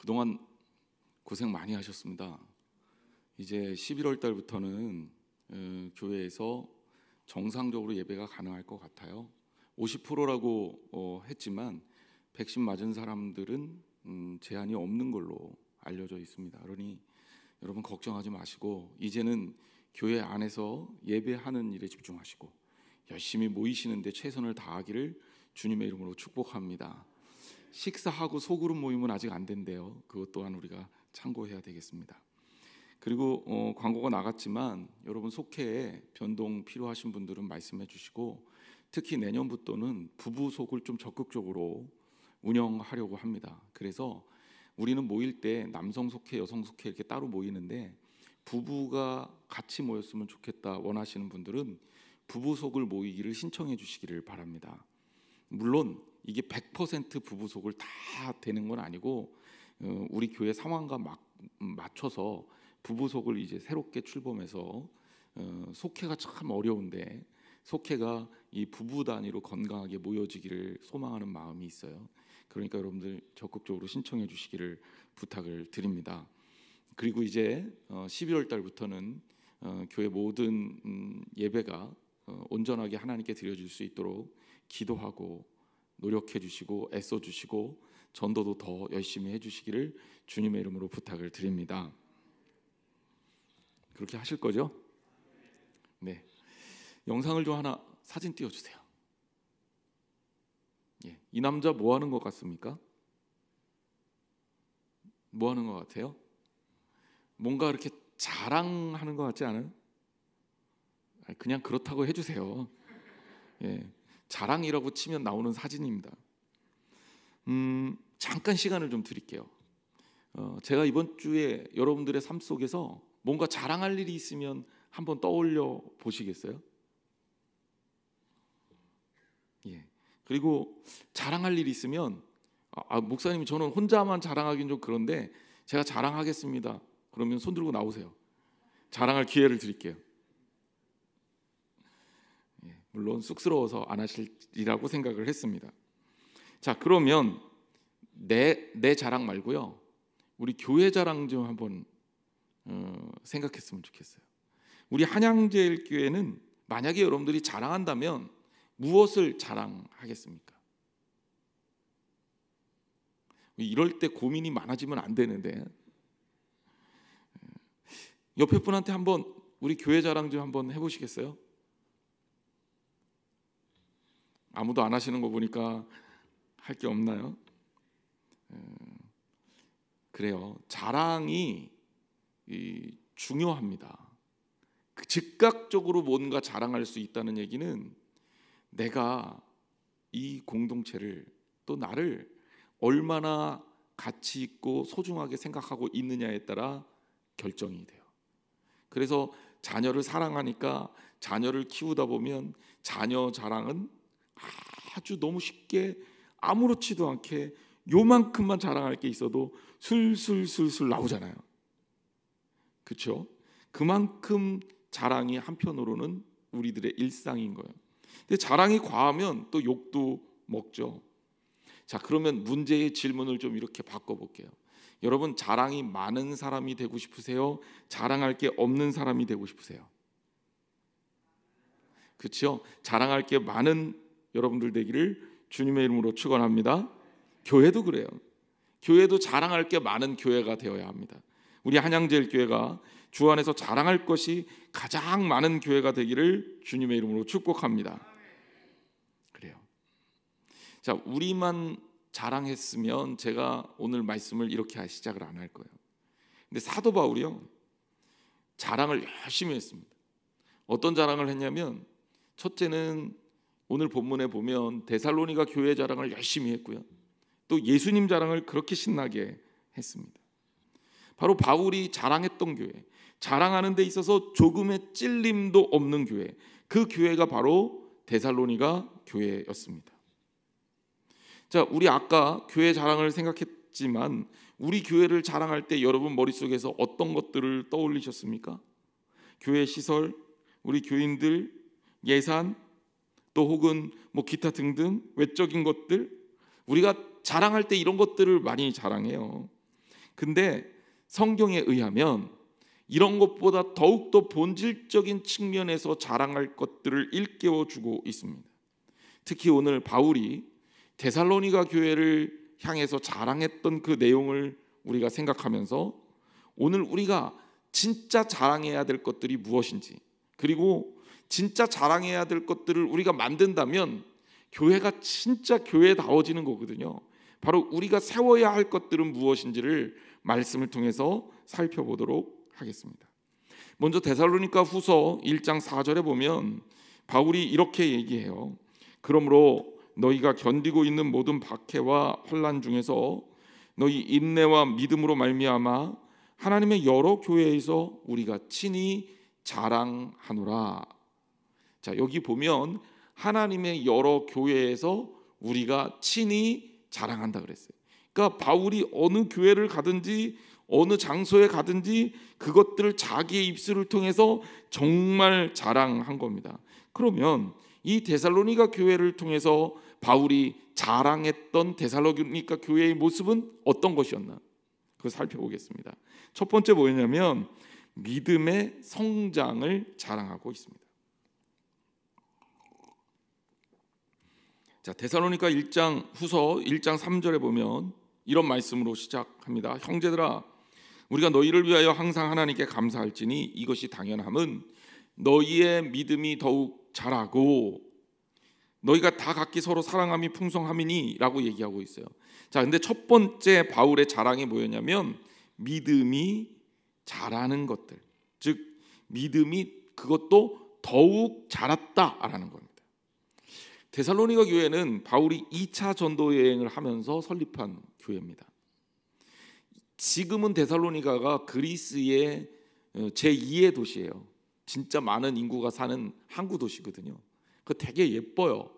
그동안 고생 많이 하셨습니다. 이제 11월 달부터는 교회에서 정상적으로 예배가 가능할 것 같아요. 50%라고 했지만 백신 맞은 사람들은 제한이 없는 걸로 알려져 있습니다. 그러니 여러분 걱정하지 마시고 이제는 교회 안에서 예배하는 일에 집중하시고 열심히 모이시는데 최선을 다하기를 주님의 이름으로 축복합니다. 식사하고 소그룹 모임은 아직 안 된대요. 그것 또한 우리가 참고해야 되겠습니다. 그리고 광고가 나갔지만 여러분 속회에 변동 필요하신 분들은 말씀해 주시고 특히 내년부터는 부부 속을 좀 적극적으로 운영하려고 합니다. 그래서 우리는 모일 때 남성 속회, 여성 속회 이렇게 따로 모이는데 부부가 같이 모였으면 좋겠다 원하시는 분들은 부부 속을 모이기를 신청해 주시기를 바랍니다. 물론 이게 100% 부부 속을 다 되는 건 아니고 우리 교회 상황과 맞춰서 부부 속을 이제 새롭게 출범해서 속회가 참 어려운데 속회가 이 부부 단위로 건강하게 모여지기를 소망하는 마음이 있어요. 그러니까 여러분들 적극적으로 신청해 주시기를 부탁을 드립니다. 그리고 이제 11월 달부터는 교회 모든 예배가 온전하게 하나님께 드려질 수 있도록 기도하고 노력해 주시고 애써 주시고 전도도 더 열심히 해주시기를 주님의 이름으로 부탁을 드립니다. 그렇게 하실 거죠? 네. 영상을 좀 하나 사진 띄워주세요. 예. 이 남자 뭐 하는 것 같습니까? 뭐 하는 것 같아요? 뭔가 이렇게 자랑하는 것 같지 않아요? 그냥 그렇다고 해주세요. 예. 자랑이라고 치면 나오는 사진입니다. 잠깐 시간을 좀 드릴게요. 제가 이번 주에 여러분들의 삶 속에서 뭔가 자랑할 일이 있으면 한번 떠올려 보시겠어요? 예. 그리고 자랑할 일이 있으면 목사님 저는 혼자만 자랑하기는 좀 그런데 제가 자랑하겠습니다. 그러면 손 들고 나오세요. 자랑할 기회를 드릴게요. 예. 물론 쑥스러워서 안 하시리라고 생각을 했습니다. 자, 그러면 내 자랑 말고요. 우리 교회 자랑 좀 한번 생각했으면 좋겠어요. 우리 한양제일교회는 만약에 여러분들이 자랑한다면 무엇을 자랑하겠습니까? 이럴 때 고민이 많아지면 안 되는데 옆에 분한테 한번 우리 교회 자랑 좀 한번 해보시겠어요? 아무도 안 하시는 거 보니까 할 게 없나요? 그래요. 자랑이 중요합니다. 즉각적으로 뭔가 자랑할 수 있다는 얘기는 내가 이 공동체를 또 나를 얼마나 가치 있고 소중하게 생각하고 있느냐에 따라 결정이 돼요. 그래서 자녀를 사랑하니까 자녀를 키우다 보면 자녀 자랑은 아주 너무 쉽게 아무렇지도 않게 요만큼만 자랑할 게 있어도 술술술술 나오잖아요. 그렇죠? 그만큼 자랑이 한편으로는 우리들의 일상인 거예요. 근데 자랑이 과하면 또 욕도 먹죠. 자, 그러면 문제의 질문을 좀 이렇게 바꿔볼게요. 여러분 자랑이 많은 사람이 되고 싶으세요? 자랑할 게 없는 사람이 되고 싶으세요? 그렇죠? 자랑할 게 많은 여러분들 되기를 주님의 이름으로 축원합니다. 교회도 그래요. 교회도 자랑할 게 많은 교회가 되어야 합니다. 우리 한양제일교회가 주 안에서 자랑할 것이 가장 많은 교회가 되기를 주님의 이름으로 축복합니다. 그래요. 자, 우리만 자랑했으면 제가 오늘 말씀을 이렇게 시작을 안 할 거예요. 근데 사도 바울이요 자랑을 열심히 했습니다. 어떤 자랑을 했냐면 첫째는 오늘 본문에 보면 데살로니가 교회 자랑을 열심히 했고요. 또 예수님 자랑을 그렇게 신나게 했습니다. 바로 바울이 자랑했던 교회, 자랑하는 데 있어서 조금의 찔림도 없는 교회, 그 교회가 바로 데살로니가 교회였습니다. 자, 우리 아까 교회 자랑을 생각했지만 우리 교회를 자랑할 때 여러분 머릿속에서 어떤 것들을 떠올리셨습니까? 교회 시설, 우리 교인들, 예산, 또 혹은 뭐 기타 등등 외적인 것들, 우리가 자랑할 때 이런 것들을 많이 자랑해요. 근데 성경에 의하면 이런 것보다 더욱더 본질적인 측면에서 자랑할 것들을 일깨워주고 있습니다. 특히 오늘 바울이 데살로니가 교회를 향해서 자랑했던 그 내용을 우리가 생각하면서 오늘 우리가 진짜 자랑해야 될 것들이 무엇인지, 그리고 진짜 자랑해야 될 것들을 우리가 만든다면 교회가 진짜 교회다워지는 거거든요. 바로 우리가 세워야 할 것들은 무엇인지를 말씀을 통해서 살펴보도록 하겠습니다. 먼저 데살로니가 후서 1장 4절에 보면 바울이 이렇게 얘기해요. 그러므로 너희가 견디고 있는 모든 박해와 환난 중에서 너희 인내와 믿음으로 말미암아 하나님의 여러 교회에서 우리가 친히 자랑하노라. 자, 여기 보면 하나님의 여러 교회에서 우리가 친히 자랑한다 그랬어요. 그러니까 바울이 어느 교회를 가든지 어느 장소에 가든지 그것들을 자기의 입술을 통해서 정말 자랑한 겁니다. 그러면 이 데살로니가 교회를 통해서 바울이 자랑했던 데살로니가 교회의 모습은 어떤 것이었나? 그걸 살펴보겠습니다. 첫 번째 뭐냐면 믿음의 성장을 자랑하고 있습니다. 자, 데살로니가 1장 후서 1장 3절에 보면 이런 말씀으로 시작합니다. 형제들아, 우리가 너희를 위하여 항상 하나님께 감사할지니 이것이 당연함은 너희의 믿음이 더욱 자라고 너희가 다 각기 서로 사랑함이 풍성함이니 라고 얘기하고 있어요. 자, 근데 첫 번째 바울의 자랑이 뭐였냐면 믿음이 자라는 것들, 즉 믿음이 그것도 더욱 자랐다라는 겁니다. 데살로니가 교회는 바울이 2차 전도 여행을 하면서 설립한 교회입니다. 지금은 데살로니가가 그리스의 제2의 도시예요. 진짜 많은 인구가 사는 항구 도시거든요. 그거 되게 예뻐요.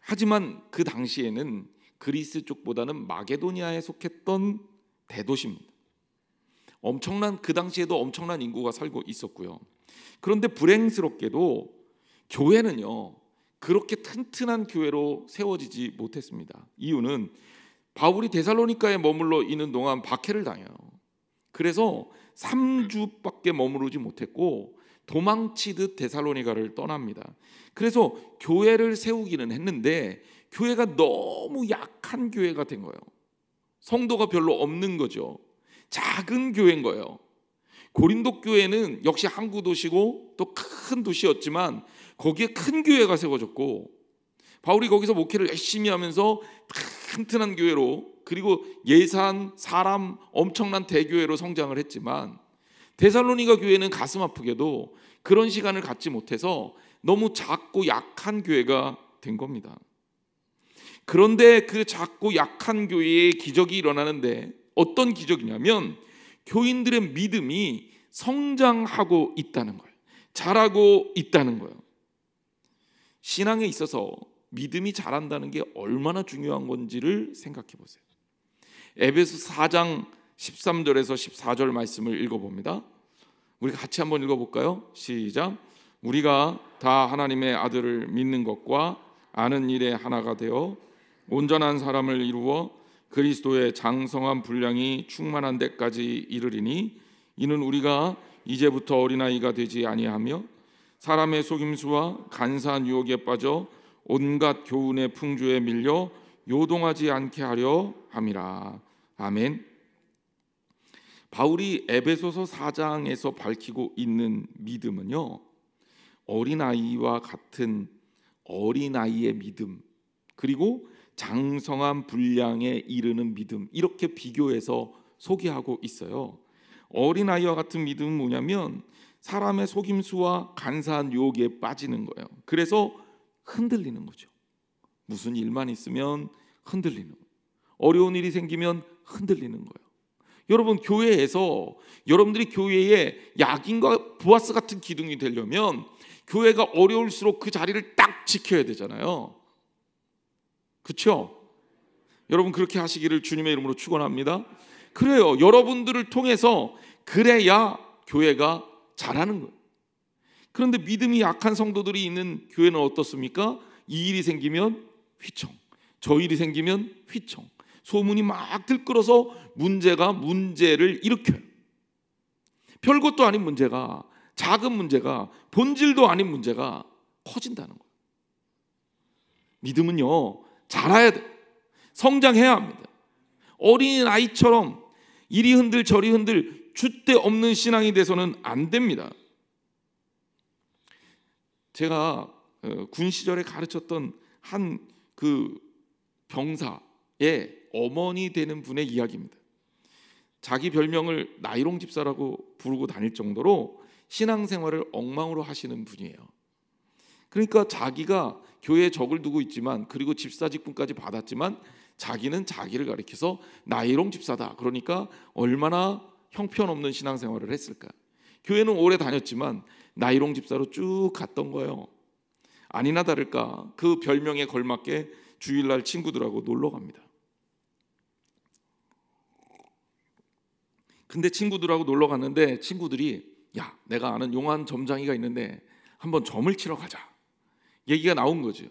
하지만 그 당시에는 그리스 쪽보다는 마게도니아에 속했던 대도시입니다. 그 당시에도 엄청난 인구가 살고 있었고요. 그런데 불행스럽게도 교회는요 그렇게 튼튼한 교회로 세워지지 못했습니다. 이유는 바울이 데살로니가에 머물러 있는 동안 박해를 당해요. 그래서 3주밖에 머무르지 못했고 도망치듯 데살로니가를 떠납니다. 그래서 교회를 세우기는 했는데 교회가 너무 약한 교회가 된 거예요. 성도가 별로 없는 거죠. 작은 교회인 거예요. 고린도 교회는 역시 항구 도시고 또 큰 도시였지만 거기에 큰 교회가 세워졌고 바울이 거기서 목회를 열심히 하면서 튼튼한 교회로 그리고 예산, 사람 엄청난 대교회로 성장을 했지만 데살로니가 교회는 가슴 아프게도 그런 시간을 갖지 못해서 너무 작고 약한 교회가 된 겁니다. 그런데 그 작고 약한 교회에 기적이 일어나는데 어떤 기적이냐면 교인들의 믿음이 성장하고 있다는 거예요. 자라고 있다는 거예요. 신앙에 있어서 믿음이 자란다는 게 얼마나 중요한 건지를 생각해 보세요. 에베소 4장 13절에서 14절 말씀을 읽어봅니다. 우리 같이 한번 읽어볼까요? 시작. 우리가 다 하나님의 아들을 믿는 것과 아는 일에 하나가 되어 온전한 사람을 이루어 그리스도의 장성한 분량이 충만한 데까지 이르리니 이는 우리가 이제부터 어린아이가 되지 아니하며 사람의 속임수와 간사한 유혹에 빠져 온갖 교훈의 풍조에 밀려 요동하지 않게 하려 함이라. 아멘. 바울이 에베소서 4장에서 밝히고 있는 믿음은요 어린아이와 같은 어린아이의 믿음 그리고 장성한 분량에 이르는 믿음 이렇게 비교해서 소개하고 있어요. 어린아이와 같은 믿음은 뭐냐면 사람의 속임수와 간사한 유혹에 빠지는 거예요. 그래서 흔들리는 거죠. 무슨 일만 있으면 흔들리는 거예요. 어려운 일이 생기면 흔들리는 거예요. 여러분 교회에서 여러분들이 교회에 약인과 보아스 같은 기둥이 되려면 교회가 어려울수록 그 자리를 딱 지켜야 되잖아요. 그렇죠? 여러분 그렇게 하시기를 주님의 이름으로 축원합니다. 그래요. 여러분들을 통해서 그래야 교회가 자라는 거예요. 그런데 믿음이 약한 성도들이 있는 교회는 어떻습니까? 이 일이 생기면 휘청, 저 일이 생기면 휘청, 소문이 막 들끓어서 문제가 문제를 일으켜요. 별것도 아닌 문제가, 작은 문제가, 본질도 아닌 문제가 커진다는 거예요. 믿음은요, 자라야 돼요. 성장해야 합니다. 어린아이처럼 이리 흔들 저리 흔들 줏대 없는 신앙이 돼서는 안 됩니다. 제가 군 시절에 가르쳤던 한 그 병사의 어머니 되는 분의 이야기입니다. 자기 별명을 나이롱 집사라고 부르고 다닐 정도로 신앙생활을 엉망으로 하시는 분이에요. 그러니까 자기가 교회에 적을 두고 있지만, 그리고 집사 직분까지 받았지만 자기는 자기를 가리켜서 나이롱 집사다. 그러니까 얼마나 형편없는 신앙생활을 했을까. 교회는 오래 다녔지만 나이롱 집사로 쭉 갔던 거예요. 아니나 다를까 그 별명에 걸맞게 주일날 친구들하고 놀러 갑니다. 근데 친구들하고 놀러 갔는데 친구들이, 야, 내가 아는 용한 점장이가 있는데 한번 점을 치러 가자, 얘기가 나온 거죠.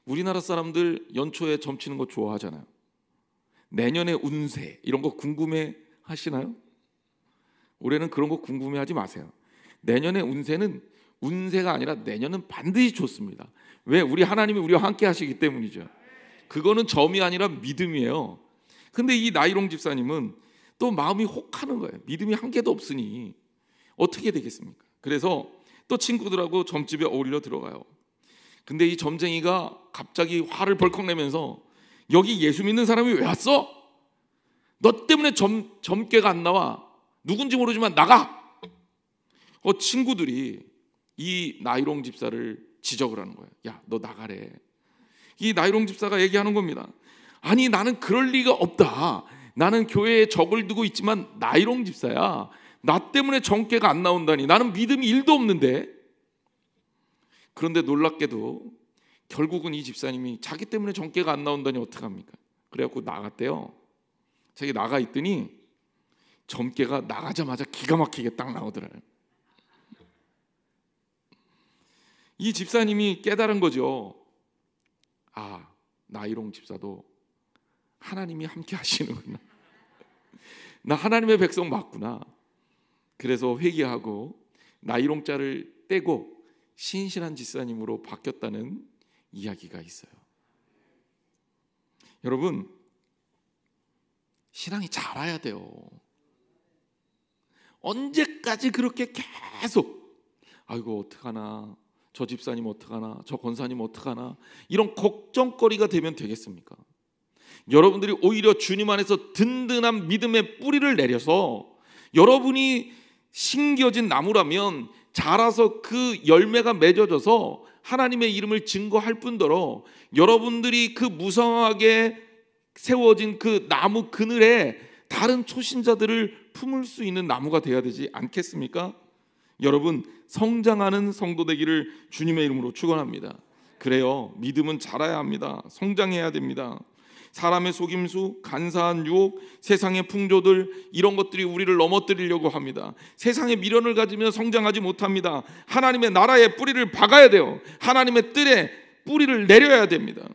우리나라 사람들 연초에 점 치는 거 좋아하잖아요. 내년의 운세 이런 거 궁금해 하시나요? 올해는 그런 거 궁금해하지 마세요. 내년의 운세는 운세가 아니라 내년은 반드시 좋습니다. 왜? 우리 하나님이 우리와 함께 하시기 때문이죠. 그거는 점이 아니라 믿음이에요. 근데 이 나이롱 집사님은 또 마음이 혹하는 거예요. 믿음이 한 개도 없으니 어떻게 되겠습니까? 그래서 또 친구들하고 점집에 어울려 들어가요. 근데 이 점쟁이가 갑자기 화를 벌컥 내면서, 여기 예수 믿는 사람이 왜 왔어? 너 때문에 점괘가 안 나와. 누군지 모르지만 나가. 친구들이 이 나이롱 집사를 지적을 하는 거예요. 야, 너 나가래. 이 나이롱 집사가 얘기하는 겁니다. 아니, 나는 그럴 리가 없다. 나는 교회에 적을 두고 있지만 나이롱 집사야. 나 때문에 점괘가 안 나온다니. 나는 믿음이 1도 없는데. 그런데 놀랍게도 결국은 이 집사님이 자기 때문에 점괘가 안 나온다니 어떡합니까? 그래갖고 나갔대요. 자기 나가 있더니 점괘가 나가자마자 기가 막히게 딱 나오더라고요. 이 집사님이 깨달은 거죠. 아, 나이롱 집사도 하나님이 함께 하시는구나. 나 하나님의 백성 맞구나. 그래서 회개하고 나이롱자를 떼고 신실한 집사님으로 바뀌었다는 이야기가 있어요. 여러분, 신앙이 자라야 돼요. 언제까지 그렇게 계속 아이고 어떡하나, 저 집사님 어떡하나, 저 권사님 어떡하나, 이런 걱정거리가 되면 되겠습니까? 여러분들이 오히려 주님 안에서 든든한 믿음의 뿌리를 내려서, 여러분이 심겨진 나무라면 자라서 그 열매가 맺어져서 하나님의 이름을 증거할 뿐더러, 여러분들이 그 무성하게 세워진 그 나무 그늘에 다른 초신자들을 품을 수 있는 나무가 되어야 되지 않겠습니까? 여러분, 성장하는 성도 되기를 주님의 이름으로 축원합니다. 그래요, 믿음은 자라야 합니다. 성장해야 됩니다. 사람의 속임수, 간사한 유혹, 세상의 풍조들, 이런 것들이 우리를 넘어뜨리려고 합니다. 세상의 미련을 가지면 성장하지 못합니다. 하나님의 나라에 뿌리를 박아야 돼요. 하나님의 뜰에 뿌리를 내려야 됩니다.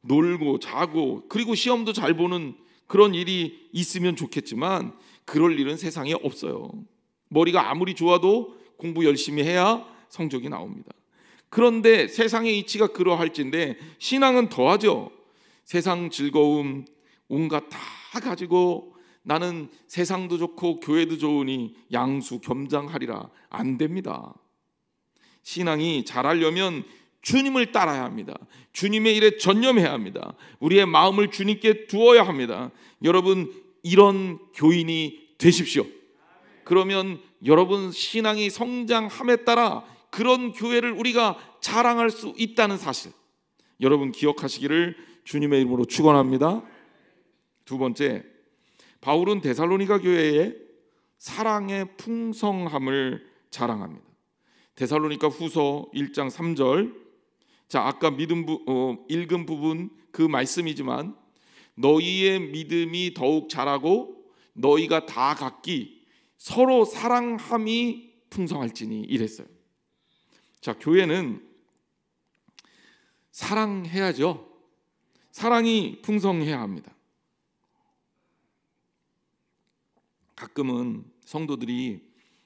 놀고 자고 그리고 시험도 잘 보는 그런 일이 있으면 좋겠지만 그럴 일은 세상에 없어요. 머리가 아무리 좋아도 공부 열심히 해야 성적이 나옵니다. 그런데 세상의 이치가 그러할진데 신앙은 더하죠. 세상 즐거움 온갖 다 가지고 나는 세상도 좋고 교회도 좋으니 양수 겸장하리라, 안 됩니다. 신앙이 자라려면 주님을 따라야 합니다. 주님의 일에 전념해야 합니다. 우리의 마음을 주님께 두어야 합니다. 여러분, 이런 교인이 되십시오. 그러면 여러분 신앙이 성장함에 따라 그런 교회를 우리가 자랑할 수 있다는 사실, 여러분 기억하시기를 주님의 이름으로 축원합니다. 두 번째, 바울은 데살로니가 교회의 사랑의 풍성함을 자랑합니다. 데살로니가 후서 1장 3절. 자, 아까 읽은 부분 그 말씀이지만, 너희의 믿음이 더욱 자라고 너희가 다 각기 서로 사랑함이 풍성할지니, 이랬어요. 자, 교회는 사랑해야죠. 사랑이 풍성해야 합니다. 가끔은 성도들이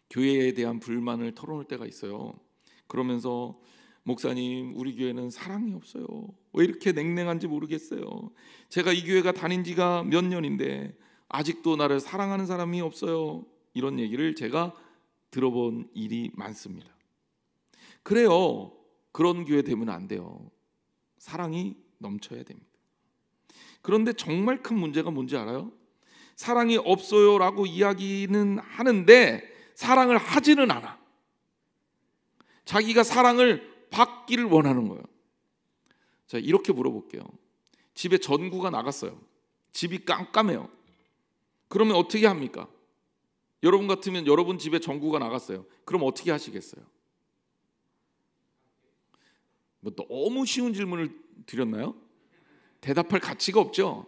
교회에 대한 불만을 털어놓을 때가 있어요. 그러면서 목사님, 우리 교회는 사랑이 없어요. 왜 이렇게 냉랭한지 모르겠어요. 제가 이 교회가 다닌 지가 몇 년인데 아직도 나를 사랑하는 사람이 없어요. 이런 얘기를 제가 들어본 일이 많습니다. 그래요. 그런 교회 되면 안 돼요. 사랑이 넘쳐야 됩니다. 그런데 정말 큰 문제가 뭔지 알아요? 사랑이 없어요 라고 이야기는 하는데 사랑을 하지는 않아. 자기가 사랑을 받기를 원하는 거예요. 자, 이렇게 물어볼게요. 집에 전구가 나갔어요. 집이 깜깜해요. 그러면 어떻게 합니까? 여러분 같으면 여러분 집에 전구가 나갔어요. 그럼 어떻게 하시겠어요? 뭐 너무 쉬운 질문을 드렸나요? 대답할 가치가 없죠.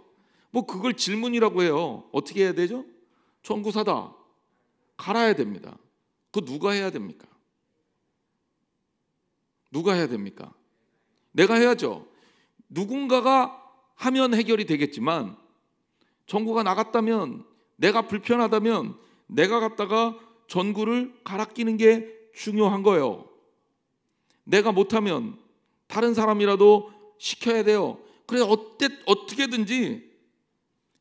뭐 그걸 질문이라고 해요. 어떻게 해야 되죠? 전구 사다 갈아야 됩니다. 그거 누가 해야 됩니까? 누가 해야 됩니까? 내가 해야죠. 누군가가 하면 해결이 되겠지만 전구가 나갔다면, 내가 불편하다면 내가 갔다가 전구를 갈아 끼는 게 중요한 거예요. 내가 못하면 다른 사람이라도 시켜야 돼요. 그래서 어떻게든지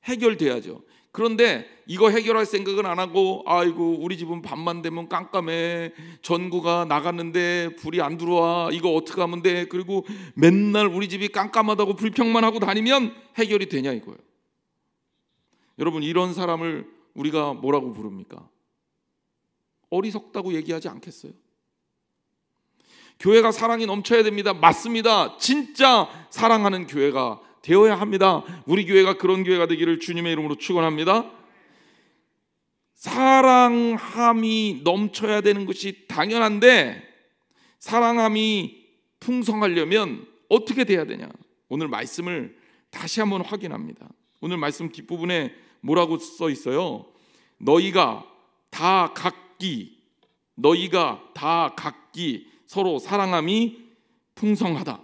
해결돼야죠. 그런데 이거 해결할 생각은 안 하고, 아이고 우리 집은 밤만 되면 깜깜해, 전구가 나갔는데 불이 안 들어와, 이거 어떻게 하면 돼, 그리고 맨날 우리 집이 깜깜하다고 불평만 하고 다니면 해결이 되냐 이거예요. 여러분, 이런 사람을 우리가 뭐라고 부릅니까? 어리석다고 얘기하지 않겠어요? 교회가 사랑이 넘쳐야 됩니다. 맞습니다. 진짜 사랑하는 교회가 되어야 합니다. 우리 교회가 그런 교회가 되기를 주님의 이름으로 축원합니다. 사랑함이 넘쳐야 되는 것이 당연한데, 사랑함이 풍성하려면 어떻게 돼야 되냐? 오늘 말씀을 다시 한번 확인합니다. 오늘 말씀 뒷부분에 뭐라고 써 있어요? 너희가 다 각기 서로 사랑함이 풍성하다.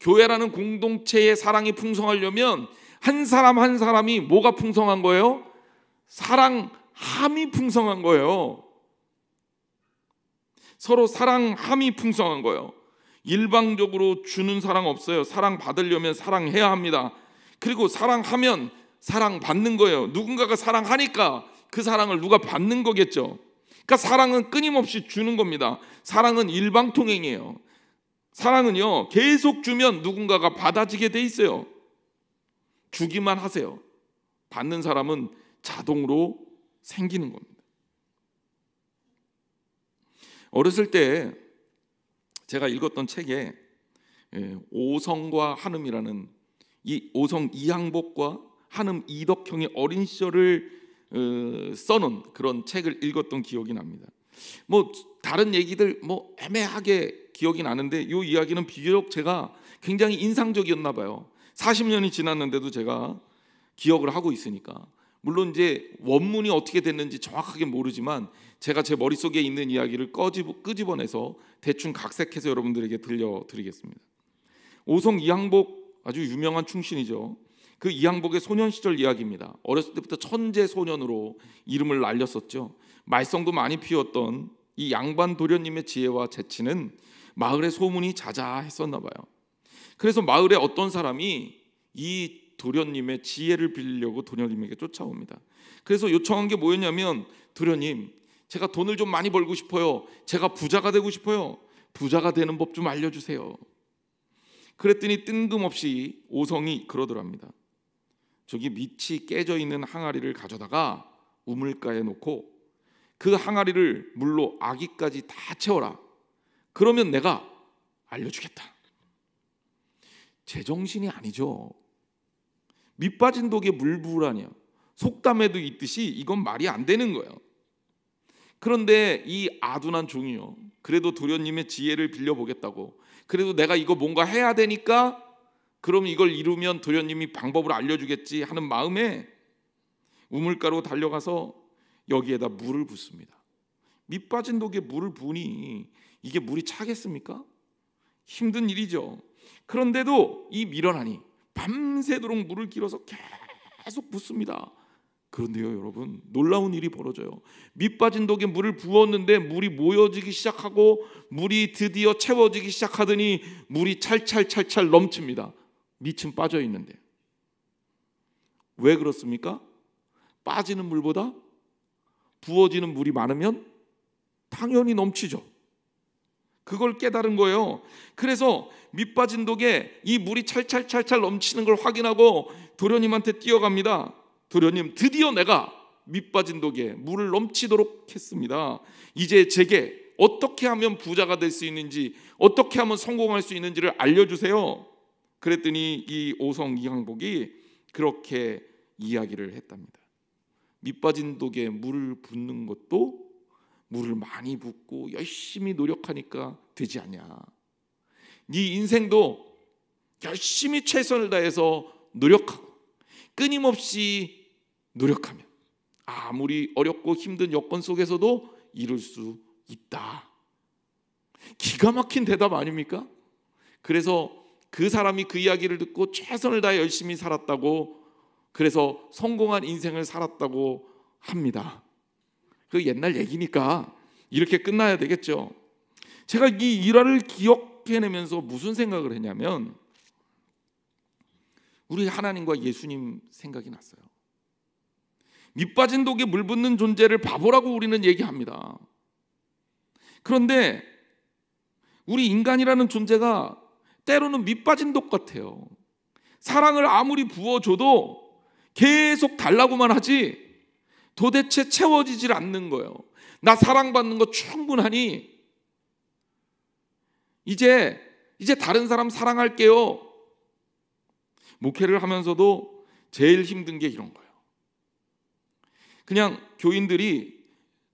교회라는 공동체의 사랑이 풍성하려면 한 사람 한 사람이 뭐가 풍성한 거예요? 사랑함이 풍성한 거예요. 서로 사랑함이 풍성한 거예요. 일방적으로 주는 사랑 없어요. 사랑 받으려면 사랑해야 합니다. 그리고 사랑하면 사랑받는 거예요. 누군가가 사랑하니까 그 사랑을 누가 받는 거겠죠. 그러니까 사랑은 끊임없이 주는 겁니다. 사랑은 일방통행이에요. 사랑은요, 계속 주면 누군가가 받아지게 돼 있어요. 주기만 하세요. 받는 사람은 자동으로 생기는 겁니다. 어렸을 때 제가 읽었던 책에 오성과 한음이라는, 이 오성 이항복과 한음 이덕형의 어린 시절을 써놓은 그런 책을 읽었던 기억이 납니다. 뭐 다른 얘기들 뭐 애매하게 기억이 나는데 이 이야기는 비교적 제가 굉장히 인상적이었나 봐요. 40년이 지났는데도 제가 기억을 하고 있으니까. 물론 이제 원문이 어떻게 됐는지 정확하게 모르지만 제가 제 머릿속에 있는 이야기를 끄집어내서 대충 각색해서 여러분들에게 들려드리겠습니다. 오성 이항복, 아주 유명한 충신이죠. 그 이항복의 소년 시절 이야기입니다. 어렸을 때부터 천재 소년으로 이름을 날렸었죠. 말썽도 많이 피웠던 이 양반 도련님의 지혜와 재치는 마을에 소문이 자자했었나 봐요. 그래서 마을에 어떤 사람이 이 도련님의 지혜를 빌리려고 도련님에게 쫓아옵니다. 그래서 요청한 게 뭐였냐면, 도련님, 제가 돈을 좀 많이 벌고 싶어요. 제가 부자가 되고 싶어요. 부자가 되는 법 좀 알려주세요. 그랬더니 뜬금없이 오성이 그러더랍니다. 저기 밑이 깨져 있는 항아리를 가져다가 우물가에 놓고 그 항아리를 물로 아기까지 다 채워라. 그러면 내가 알려주겠다. 제정신이 아니죠. 밑 빠진 독에 물 부으라니요. 속담에도 있듯이 이건 말이 안 되는 거예요. 그런데 이 아둔한 종이요, 그래도 도련님의 지혜를 빌려보겠다고, 그래도 내가 이거 뭔가 해야 되니까 그럼 이걸 이루면 도련님이 방법을 알려주겠지 하는 마음에 우물가로 달려가서 여기에다 물을 붓습니다. 밑 빠진 독에 물을 부으니 이게 물이 차겠습니까? 힘든 일이죠. 그런데도 이 미련하니 밤새도록 물을 길어서 계속 붓습니다. 그런데요 여러분, 놀라운 일이 벌어져요. 밑 빠진 독에 물을 부었는데 물이 모여지기 시작하고 물이 드디어 채워지기 시작하더니 물이 찰찰 넘칩니다. 밑은 빠져 있는데. 왜 그렇습니까? 빠지는 물보다 부어지는 물이 많으면 당연히 넘치죠. 그걸 깨달은 거예요. 그래서 밑 빠진 독에 이 물이 찰찰 넘치는 걸 확인하고 도련님한테 뛰어갑니다. 도련님, 드디어 내가 밑 빠진 독에 물을 넘치도록 했습니다. 이제 제게 어떻게 하면 부자가 될 수 있는지, 어떻게 하면 성공할 수 있는지를 알려주세요. 그랬더니 이 오성 이항복이 그렇게 이야기를 했답니다. 밑 빠진 독에 물을 붓는 것도 물을 많이 붓고 열심히 노력하니까 되지 않냐. 네 인생도 열심히 최선을 다해서 노력하고 끊임없이 노력하면 아무리 어렵고 힘든 여건 속에서도 이룰 수 있다. 기가 막힌 대답 아닙니까? 그래서 그 사람이 그 이야기를 듣고 최선을 다해 열심히 살았다고, 그래서 성공한 인생을 살았다고 합니다. 그 옛날 얘기니까 이렇게 끝나야 되겠죠. 제가 이 일화를 기억해내면서 무슨 생각을 했냐면, 우리 하나님과 예수님 생각이 났어요. 밑 빠진 독에 물 붓는 존재를 바보라고 우리는 얘기합니다. 그런데 우리 인간이라는 존재가 때로는 밑 빠진 독 같아요. 사랑을 아무리 부어줘도 계속 달라고만 하지 도대체 채워지질 않는 거예요. 나 사랑받는 거 충분하니 이제 다른 사람 사랑할게요. 목회를 하면서도 제일 힘든 게 이런 거예요. 그냥 교인들이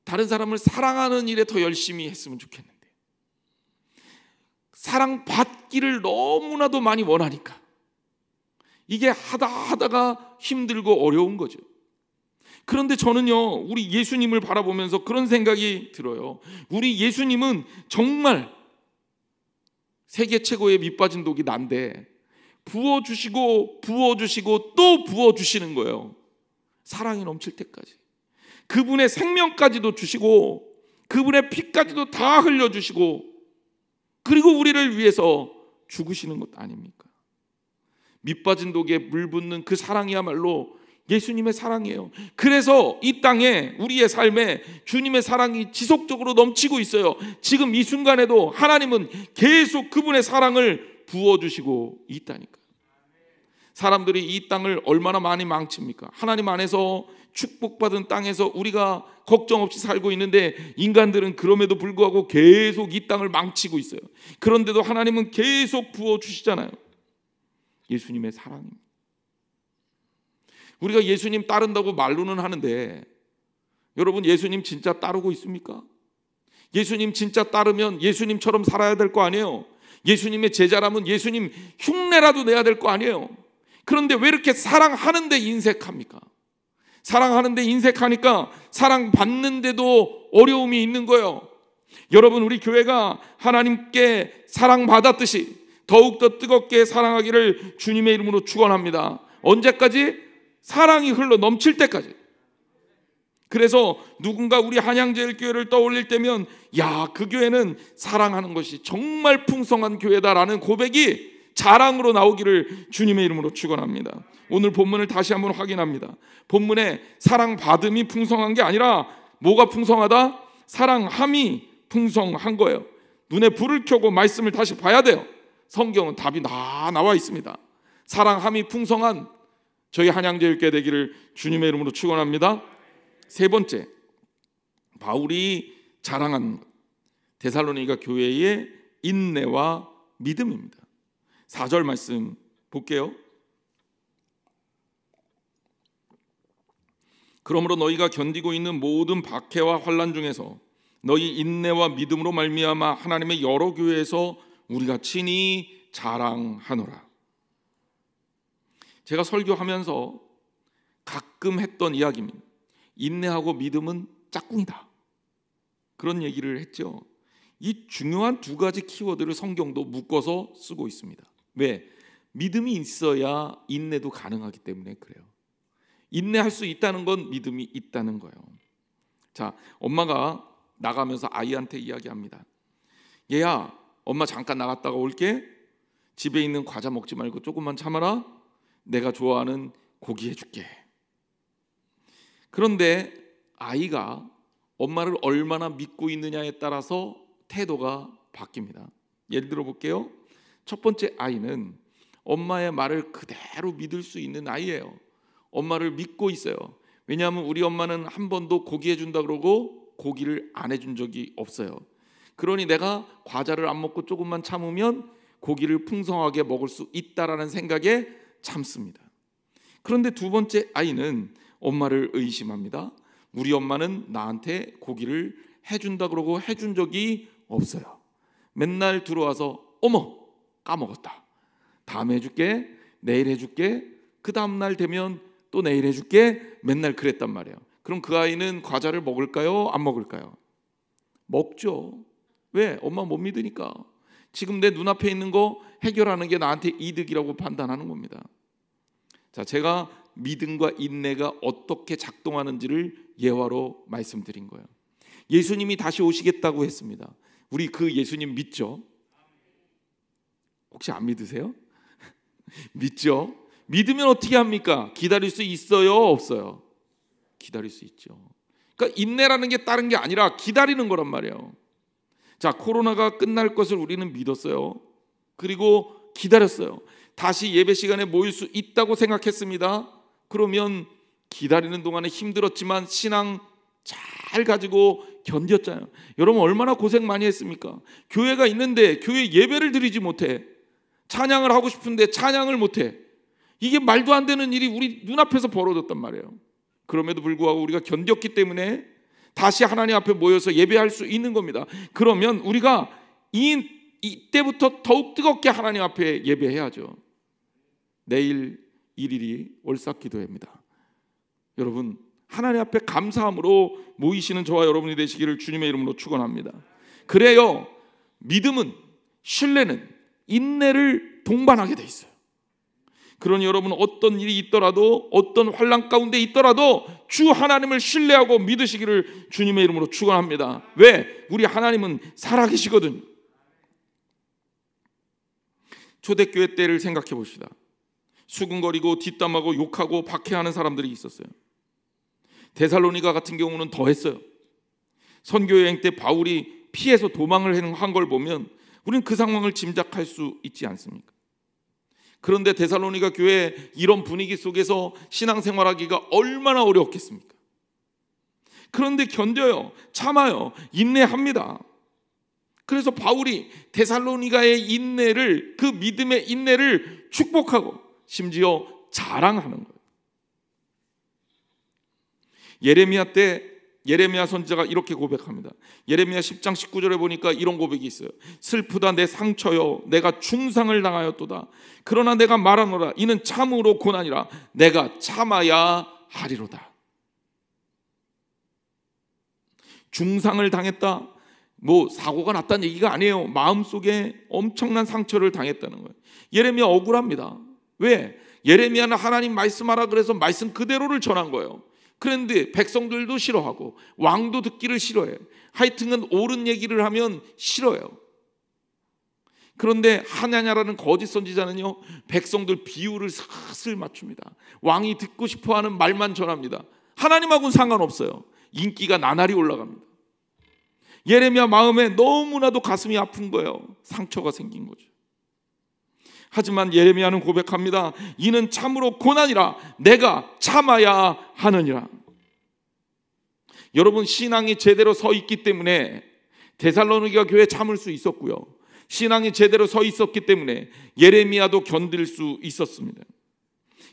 다른 사람을 사랑하는 일에 더 열심히 했으면 좋겠는데, 사랑받기를 너무나도 많이 원하니까 이게 하다가 힘들고 어려운 거죠. 그런데 저는요, 우리 예수님을 바라보면서 그런 생각이 들어요. 우리 예수님은 정말 세계 최고의 밑 빠진 독이 난데 부어주시고 또 부어주시는 거예요. 사랑이 넘칠 때까지. 그분의 생명까지도 주시고 그분의 피까지도 다 흘려주시고, 그리고 우리를 위해서 죽으시는 것 아닙니까? 밑 빠진 독에 물 붓는 그 사랑이야말로 예수님의 사랑이에요. 그래서 이 땅에 우리의 삶에 주님의 사랑이 지속적으로 넘치고 있어요. 지금 이 순간에도 하나님은 계속 그분의 사랑을 부어주시고 있다니까요. 사람들이 이 땅을 얼마나 많이 망칩니까? 하나님 안에서 축복받은 땅에서 우리가 걱정 없이 살고 있는데 인간들은 그럼에도 불구하고 계속 이 땅을 망치고 있어요. 그런데도 하나님은 계속 부어주시잖아요. 예수님의 사랑입니다. 우리가 예수님 따른다고 말로는 하는데, 여러분 예수님 진짜 따르고 있습니까? 예수님 진짜 따르면 예수님처럼 살아야 될 거 아니에요? 예수님의 제자라면 예수님 흉내라도 내야 될 거 아니에요? 그런데 왜 이렇게 사랑하는데 인색합니까? 사랑하는데 인색하니까 사랑받는데도 어려움이 있는 거예요. 여러분, 우리 교회가 하나님께 사랑받았듯이 더욱더 뜨겁게 사랑하기를 주님의 이름으로 축원합니다. 언제까지? 사랑이 흘러 넘칠 때까지. 그래서 누군가 우리 한양제일교회를 떠올릴 때면, 야, 그 교회는 사랑하는 것이 정말 풍성한 교회다라는 고백이 자랑으로 나오기를 주님의 이름으로 축원합니다. 오늘 본문을 다시 한번 확인합니다. 본문에 사랑받음이 풍성한 게 아니라 뭐가 풍성하다? 사랑함이 풍성한 거예요. 눈에 불을 켜고 말씀을 다시 봐야 돼요. 성경은 답이 다 나와 있습니다. 사랑함이 풍성한 저희 한양제일교회 되기를 주님의 이름으로 축원합니다. 세 번째, 바울이 자랑한 데살로니가 교회의 인내와 믿음입니다. 4절 말씀 볼게요. 그러므로 너희가 견디고 있는 모든 박해와 환난 중에서 너희 인내와 믿음으로 말미암아 하나님의 여러 교회에서 우리가 친히 자랑하노라. 제가 설교하면서 가끔 했던 이야기입니다. 인내하고 믿음은 짝꿍이다, 그런 얘기를 했죠. 이 중요한 두 가지 키워드를 성경도 묶어서 쓰고 있습니다. 왜? 믿음이 있어야 인내도 가능하기 때문에 그래요. 인내할 수 있다는 건 믿음이 있다는 거예요. 자, 엄마가 나가면서 아이한테 이야기합니다. 얘야, 엄마 잠깐 나갔다가 올게. 집에 있는 과자 먹지 말고 조금만 참아라. 내가 좋아하는 고기 해줄게. 그런데 아이가 엄마를 얼마나 믿고 있느냐에 따라서 태도가 바뀝니다. 예를 들어 볼게요. 첫 번째 아이는 엄마의 말을 그대로 믿을 수 있는 아이예요. 엄마를 믿고 있어요. 왜냐하면 우리 엄마는 한 번도 고기 해준다 그러고 고기를 안 해준 적이 없어요. 그러니 내가 과자를 안 먹고 조금만 참으면 고기를 풍성하게 먹을 수 있다라는 생각에 참습니다. 그런데 두 번째 아이는 엄마를 의심합니다. 우리 엄마는 나한테 고기를 해준다 그러고 해준 적이 없어요. 맨날 들어와서 어머 까먹었다, 다음에 해줄게, 내일 해줄게, 그 다음날 되면 또 내일 해줄게, 맨날 그랬단 말이에요. 그럼 그 아이는 과자를 먹을까요? 안 먹을까요? 먹죠. 왜? 엄마 못 믿으니까. 지금 내 눈앞에 있는 거 해결하는 게 나한테 이득이라고 판단하는 겁니다. 자, 제가 믿음과 인내가 어떻게 작동하는지를 예화로 말씀드린 거예요. 예수님이 다시 오시겠다고 했습니다. 우리 그 예수님 믿죠? 혹시 안 믿으세요? 믿죠? 믿으면 어떻게 합니까? 기다릴 수 있어요? 없어요? 기다릴 수 있죠. 그러니까 인내라는 게 다른 게 아니라 기다리는 거란 말이에요. 자, 코로나가 끝날 것을 우리는 믿었어요. 그리고 기다렸어요. 다시 예배 시간에 모일 수 있다고 생각했습니다. 그러면 기다리는 동안에 힘들었지만 신앙 잘 가지고 견뎠잖아요. 여러분 얼마나 고생 많이 했습니까? 교회가 있는데 교회 예배를 드리지 못해. 찬양을 하고 싶은데 찬양을 못해. 이게 말도 안 되는 일이 우리 눈앞에서 벌어졌단 말이에요. 그럼에도 불구하고 우리가 견뎠기 때문에 다시 하나님 앞에 모여서 예배할 수 있는 겁니다. 그러면 우리가 이때부터 더욱 뜨겁게 하나님 앞에 예배해야죠. 내일 1일이 월삭기도회입니다. 여러분 하나님 앞에 감사함으로 모이시는 저와 여러분이 되시기를 주님의 이름으로 축원합니다. 그래요, 믿음은, 신뢰는 인내를 동반하게 돼 있어요. 그러니 여러분 어떤 일이 있더라도, 어떤 환난 가운데 있더라도 주 하나님을 신뢰하고 믿으시기를 주님의 이름으로 축원합니다. 왜? 우리 하나님은 살아계시거든요. 초대교회 때를 생각해 봅시다. 수근거리고 뒷담하고 욕하고 박해하는 사람들이 있었어요. 데살로니가 같은 경우는 더 했어요. 선교여행 때 바울이 피해서 도망을 한 걸 보면 우리는 그 상황을 짐작할 수 있지 않습니까? 그런데 데살로니가 교회 이런 분위기 속에서 신앙생활하기가 얼마나 어려웠겠습니까? 그런데 견뎌요, 참아요, 인내합니다. 그래서 바울이 데살로니가의 인내를, 그 믿음의 인내를 축복하고 심지어 자랑하는 거예요. 예레미야 때 예레미야 선지자가 이렇게 고백합니다. 예레미야 10장 19절에 보니까 이런 고백이 있어요. 슬프다 내 상처여, 내가 중상을 당하였도다. 그러나 내가 말하노라, 이는 참으로 고난이라, 내가 참아야 하리로다. 중상을 당했다, 뭐 사고가 났다는 얘기가 아니에요. 마음속에 엄청난 상처를 당했다는 거예요. 예레미야 억울합니다. 왜? 예레미야는 하나님 말씀하라 그래서 말씀 그대로를 전한 거예요. 그런데 백성들도 싫어하고 왕도 듣기를 싫어해요. 하여튼간 옳은 얘기를 하면 싫어요. 그런데 하냐냐라는 거짓 선지자는요, 백성들 비율을 슬슬 맞춥니다. 왕이 듣고 싶어하는 말만 전합니다. 하나님하고는 상관없어요. 인기가 나날이 올라갑니다. 예레미야 마음에 너무나도 가슴이 아픈 거예요. 상처가 생긴 거죠. 하지만 예레미야는 고백합니다. 이는 참으로 고난이라, 내가 참아야 하느니라. 여러분 신앙이 제대로 서 있기 때문에 데살로니가 교회 참을 수 있었고요, 신앙이 제대로 서 있었기 때문에 예레미야도 견딜 수 있었습니다.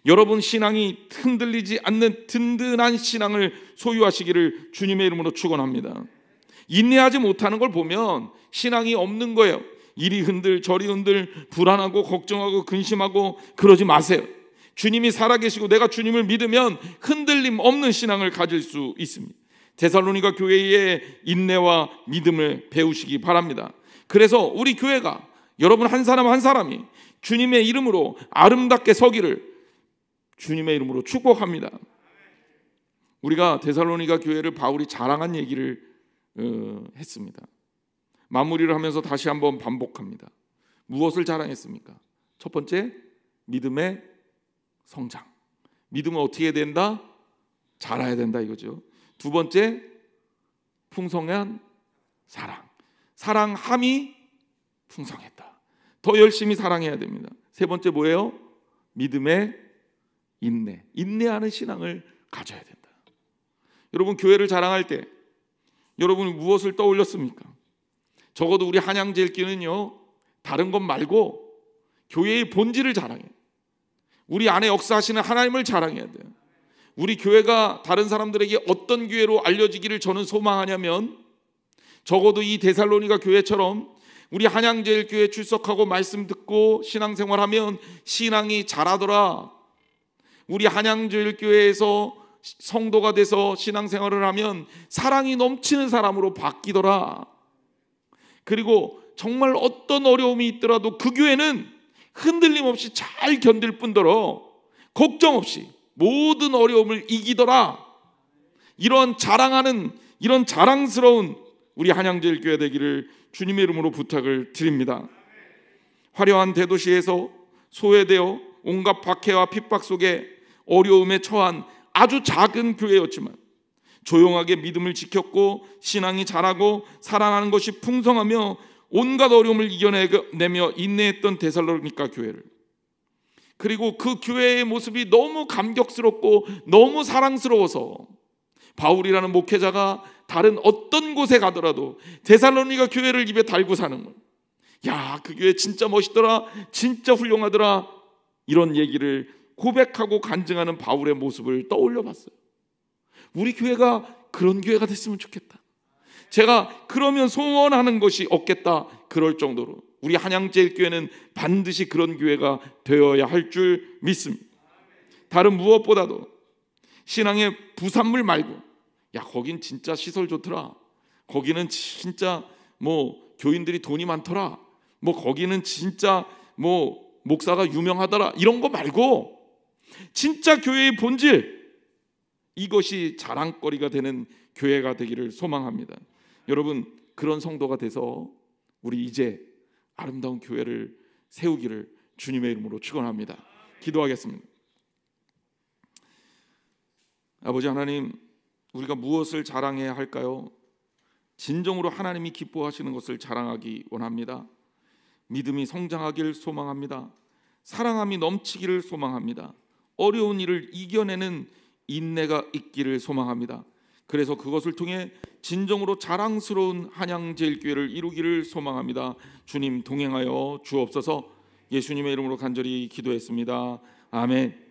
여러분 신앙이 흔들리지 않는 든든한 신앙을 소유하시기를 주님의 이름으로 축원합니다. 인내하지 못하는 걸 보면 신앙이 없는 거예요. 이리 흔들 저리 흔들 불안하고 걱정하고 근심하고 그러지 마세요. 주님이 살아계시고 내가 주님을 믿으면 흔들림 없는 신앙을 가질 수 있습니다. 데살로니가 교회의 인내와 믿음을 배우시기 바랍니다. 그래서 우리 교회가, 여러분 한 사람 한 사람이 주님의 이름으로 아름답게 서기를 주님의 이름으로 축복합니다. 우리가 데살로니가 교회를 바울이 자랑한 얘기를 했습니다. 마무리를 하면서 다시 한번 반복합니다. 무엇을 자랑했습니까? 첫 번째, 믿음의 성장. 믿음은 어떻게 해야 된다? 자라야 된다 이거죠. 두 번째, 풍성한 사랑. 사랑함이 풍성했다. 더 열심히 사랑해야 됩니다. 세 번째 뭐예요? 믿음의 인내. 인내하는 신앙을 가져야 된다. 여러분, 교회를 자랑할 때 여러분이 무엇을 떠올렸습니까? 적어도 우리 한양제일교회는요, 다른 것 말고 교회의 본질을 자랑해요. 우리 안에 역사하시는 하나님을 자랑해야 돼요. 우리 교회가 다른 사람들에게 어떤 교회로 알려지기를 저는 소망하냐면, 적어도 이 데살로니가 교회처럼 우리 한양제일교회 출석하고 말씀 듣고 신앙생활하면 신앙이 자라더라. 우리 한양제일교회에서 성도가 돼서 신앙생활을 하면 사랑이 넘치는 사람으로 바뀌더라. 그리고 정말 어떤 어려움이 있더라도 그 교회는 흔들림 없이 잘 견딜 뿐더러 걱정 없이 모든 어려움을 이기더라. 이런 자랑하는, 이런 자랑스러운 우리 한양제일교회 되기를 주님의 이름으로 부탁을 드립니다. 화려한 대도시에서 소외되어 온갖 박해와 핍박 속에 어려움에 처한 아주 작은 교회였지만 조용하게 믿음을 지켰고 신앙이 자라고 사랑하는 것이 풍성하며 온갖 어려움을 이겨내며 인내했던 데살로니가 교회를, 그리고 그 교회의 모습이 너무 감격스럽고 너무 사랑스러워서 바울이라는 목회자가 다른 어떤 곳에 가더라도 데살로니가 교회를 입에 달고 사는 거예요. 야, 그 교회 진짜 멋있더라, 진짜 훌륭하더라, 이런 얘기를 고백하고 간증하는 바울의 모습을 떠올려 봤어요. 우리 교회가 그런 교회가 됐으면 좋겠다. 제가 그러면 소원하는 것이 없겠다. 그럴 정도로 우리 한양제일교회는 반드시 그런 교회가 되어야 할 줄 믿습니다. 다른 무엇보다도 신앙의 부산물 말고, 야, 거긴 진짜 시설 좋더라, 거기는 진짜 교인들이 돈이 많더라, 거기는 진짜 목사가 유명하더라, 이런 거 말고 진짜 교회의 본질, 이것이 자랑거리가 되는 교회가 되기를 소망합니다. 여러분, 그런 성도가 돼서 우리 이제 아름다운 교회를 세우기를 주님의 이름으로 축원합니다. 기도하겠습니다. 아버지 하나님, 우리가 무엇을 자랑해야 할까요? 진정으로 하나님이 기뻐하시는 것을 자랑하기 원합니다. 믿음이 성장하기를 소망합니다. 사랑함이 넘치기를 소망합니다. 어려운 일을 이겨내는 인내가 있기를 소망합니다. 그래서 그것을 통해 진정으로 자랑스러운 한양제일교회를 이루기를 소망합니다. 주님 동행하여 주옵소서. 예수님의 이름으로 간절히 기도했습니다. 아멘.